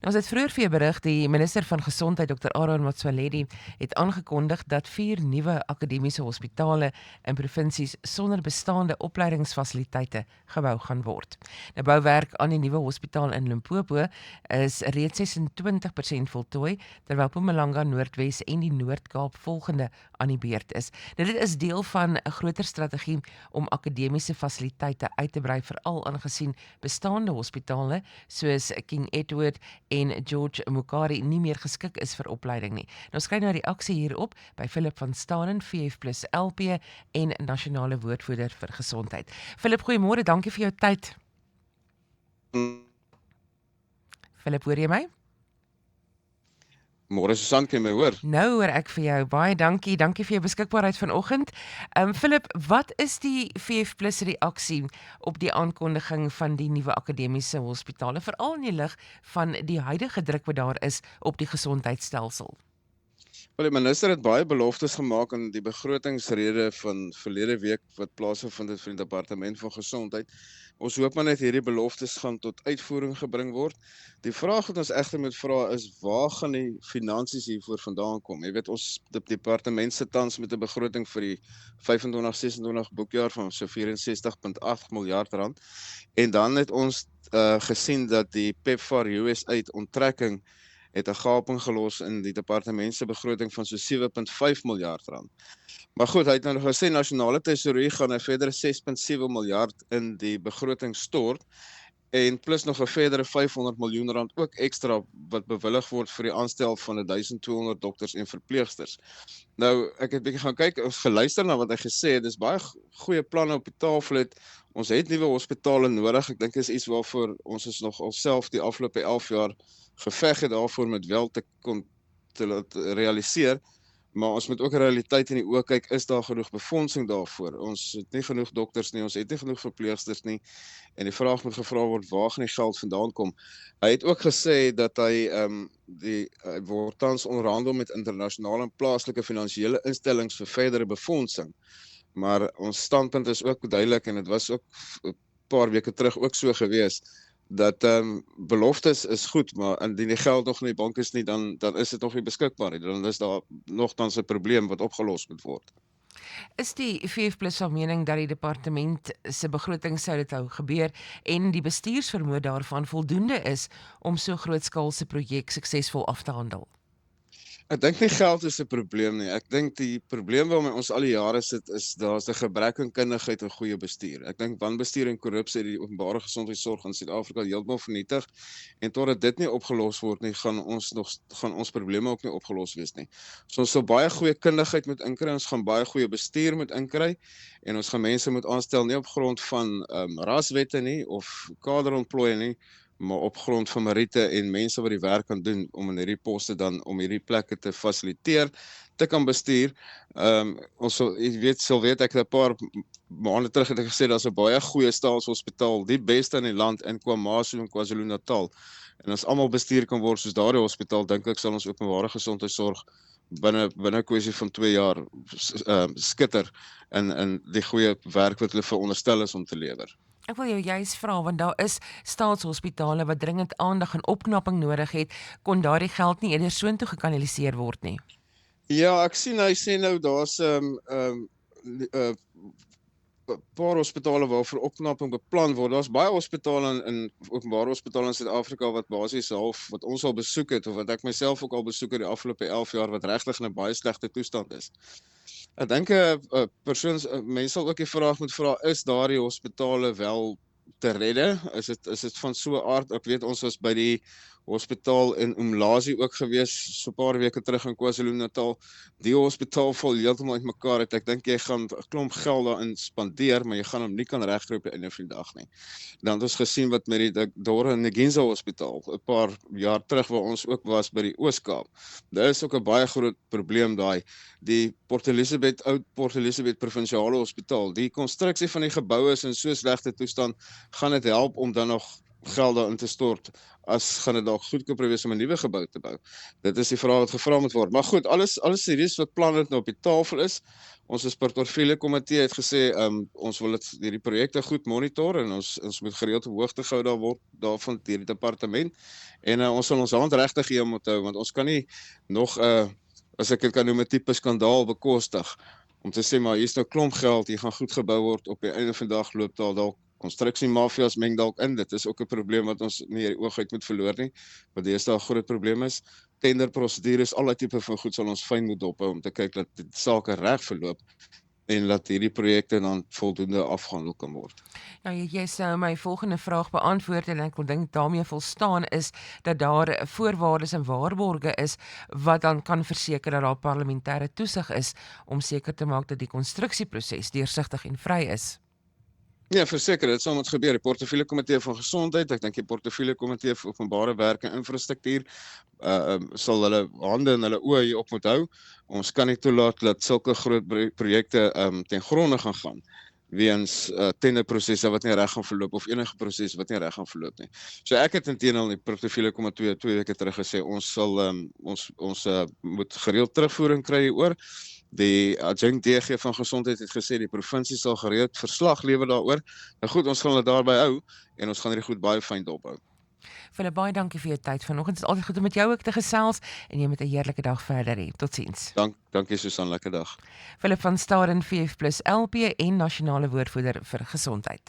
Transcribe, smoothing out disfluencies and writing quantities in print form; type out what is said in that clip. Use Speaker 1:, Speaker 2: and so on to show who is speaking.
Speaker 1: Ons het vroeër vir jou berig, die minister van Gesondheid, Dr. Aaron Motsoaledi, het aangekondig dat 4 nuwe akademiese hospitale in provinsies sonder bestaande opleidingsfasiliteite gebou gaan word. Nou bouwerk aan die nuwe hospitaal in Limpopo is reeds 26% voltooi, terwyl Mpumalanga, Noordwes en die Noord-Kaap volgende aan die beurt is. Nou dit is deel van 'n groter strategie om akademiese fasiliteite uit te brei, veral aangesien bestaande hospitale soos King Edward en George Mukari nie meer geskik is vir opleiding nie. Nou ons kry nou reaksie hierop by Philip van Staden, VF+ LP en nasionale woordvoerder vir gesondheid. Philip, goeiemôre, dankie vir jou tyd. Philip, hoor jy my?
Speaker 2: Môre Susan, kan jy my hoor?
Speaker 1: Nou hoor ek vir jou. Baie dankie. Dankie vir jou beskikbaarheid vanoggend. Philip, wat is die VF+ reaksie op die aankondiging van die nuwe akademiese hospitale, veral in die lig van die huidige druk wat daar is op die gesondheidstelsel?
Speaker 2: Wel, die minister het baie beloftes gemaak in die begrotingsrede van verlede week wat plaasgevind het vir die departement van gesondheid. Ons hoop maar net hierdie beloftes gaan tot uitvoering gebring word. Die vraag wat ons egter moet vra is, waar gaan die finansies hiervoor vandaan kom? Jy weet, ons departement sit tans met 'n begroting vir die 25-26 boekjaar van so 64.8 miljard rand. En dan het ons gesien dat die PEPFAR USA onttrekking het 'n gaping gelos in die departement se begroting van so 7.5 miljard rand. Maar goed, hy het nou gesê nasionale tesourie gaan 'n verdere 6.7 miljard in die begroting stort en plus nog 'n verdere 500 miljoen rand ook ekstra wat bewillig word vir die aanstel van 1200 dokters en verpleegsters. Nou, ek het 'n bietjie gaan kyk, ons geluister na wat hy gesê het. Dis baie goeie planne op die tafel het. Ons het nuwe hospitale nodig. Ek dink is iets waarvoor ons is nog alself die afgelope 11 jaar geveg het daarvoor met wel te laat realiseer, maar ons moet ook realiteit in die oë kyk, is daar genoeg befondsing daarvoor? Ons het nie genoeg dokters nie, ons het nie genoeg verpleegsters nie, en die vraag moet gevra word, waar gaan die geld vandaan kom? Hy het ook gesê dat hy word tans onderhandel met internasionale en plaaslike finansiële instellings vir verdere befondsing, maar ons standpunt is ook duidelik, en dit was ook 'n paar weke terug ook so gewees, dat beloftes is goed, maar indien die geld nog in die bank is nie, dan is dit nog nie beskikbaar nie. Dan is daar nogtans 'n probleem wat opgelos moet word.
Speaker 1: Is die VF+ van mening dat die departement se begroting sou dit hou gebeur en die bestuursvermoë daarvan voldoende is om so grootskaalse projek suksesvol af te handel?
Speaker 2: Ek dink nie geld is 'n probleem nie. Ek dink die probleem waarmee ons al die jare sit is daar's 'n gebrek aan kundigheid en goeie bestuur. Ek dink wanbestuur en korrupsie het die openbare gesondheidsorg in Suid-Afrika heeltemal vernietig, en totdat dit nie opgelos word nie, gaan ons probleme ook nie opgelos wees nie. So ons sal baie goeie kundigheid moet inkry, ons gaan baie goeie bestuur moet inkry, en ons gaan mense moet aanstel nie op grond van raswette nie of kaderontplooiing nie, maar op grond van meriete en mense wat die werk kan doen om in hierdie poste dan om hierdie plekke te fasiliteer, te kan bestuur. Ons sal weet ek 'n paar maande terug het ek gesê daar's 'n baie goeie staatshospitaal, die beste in die land in KwaMashu en KwaZulu-Natal. En as almal bestuur kan word soos daardie hospitaal, dink ek sal ons openbare gesondheidsorg binne 'n kwessie van 2 jaar skitter in die goeie werk wat hulle veronderstel is om te lewer.
Speaker 1: Ek wil jou juist vra, want daar is staatshospitale wat dringend aandag en opknapping nodig het, kon daardie geld nie eerder soontoe gekanaliseer word nie?
Speaker 2: Ja, ek sien hy sê nou daar's 'n paar hospitale waarvoor opknapping beplan word. Daar's baie hospitale in openbare hospitale in Suid-Afrika wat basies half wat ons al besoek het of wat ek myself ook al besoek het die afgelope 11 jaar wat regtig in 'n baie slegte toestand is. Ek dink mense sal ook die vraag moet vra, is daardie hospitale wel te redde? Is dit van so 'n aard? Ek weet ons was by die hospitaal in Umlazi ook gewees so 'n paar weke terug in KwaZulu-Natal. Die hospitaal val heeltemal uitmekaar het. Ek dink jy gaan 'n klomp geld daarin spandeer, maar jy gaan hom nie kan regkry op die einde van die dag nie. Dan het ons gesien wat met die Dora Neginza hospitaal 'n paar jaar terug waar ons ook was by die Oos-Kaap. Daar is ook 'n baie groot probleem daai. Die Port Elizabeth Provinsiale Hospitaal. Die konstruksie van die gebou is in so slegte toestand, gaan dit help om dan nog geld daarin te stort, as gaan dit dalk goedkoper wees om 'n nuwe gebou te bou. Dit is die vraag wat gevra moet word. Maar goed, alles serieus wat planne nou op die tafel is. Ons as portefeulje komitee het gesê, ons wil hierdie projekte goed monitor en ons moet gereeld op hoogte gehou daarvan deur die departement. En ons sal ons hand regtig gee om te hou, want ons kan nie nog as ek dit kan noem 'n tipe skandaal bekostig om te sê maar hier's nou klomp geld, hier gaan goed gebou word, op die einde van die dag loop daar dalk konstruksiemafias meng dalk in. Dit is ook 'n probleem wat ons nie die oog uit moet verloor nie, wat deesdae 'n groot probleem is. Tenderprosedures, allerlei tipe van goed sal ons fyn moet dophou om te kyk dat die sake reg verloop en dat hierdie projekte dan voldoende afgehandel kan word.
Speaker 1: Nou jy sou my volgende vraag beantwoord en ek wil dink daarmee volstaan is dat daar voorwaardes en waarborge is wat dan kan verseker dat daar parlementêre toesig is om seker te maak dat die konstruksieproses deursigtig en vry is.
Speaker 2: Ja, verseker, dit sal moet gebeur. Die portefeulje komitee van gesondheid, ek dink die portefeulje komitee vir openbare werke en infrastruktuur sal hulle hande en hulle oë hier op moet hou. Ons kan nie toelaat dat sulke groot projekte ten gronde gaan weens tenderprosesse wat nie reg gaan verloop of enige proses wat nie reg gaan verloop nie. So ek het intedeel die portefeulje komitee 2 weke terug gesê ons sal ons moet gereeld terugvoering kry hieroor. Die adjunkt DG van gesondheid het gesê die provinsie sal gereeld verslag lewer daaroor. Nou goed, ons gaan dit daarby hou en ons gaan hierdie goed baie fyn dophou.
Speaker 1: Philip, baie dankie vir jou tyd vanoggend. Dit is altyd goed om met jou ook te gesels en jy moet 'n heerlike dag verder hê. Totsiens.
Speaker 2: Dankie Susan, lekker dag.
Speaker 1: Philip van Staden, VF+ LP en nasionale woordvoerder vir gesondheid.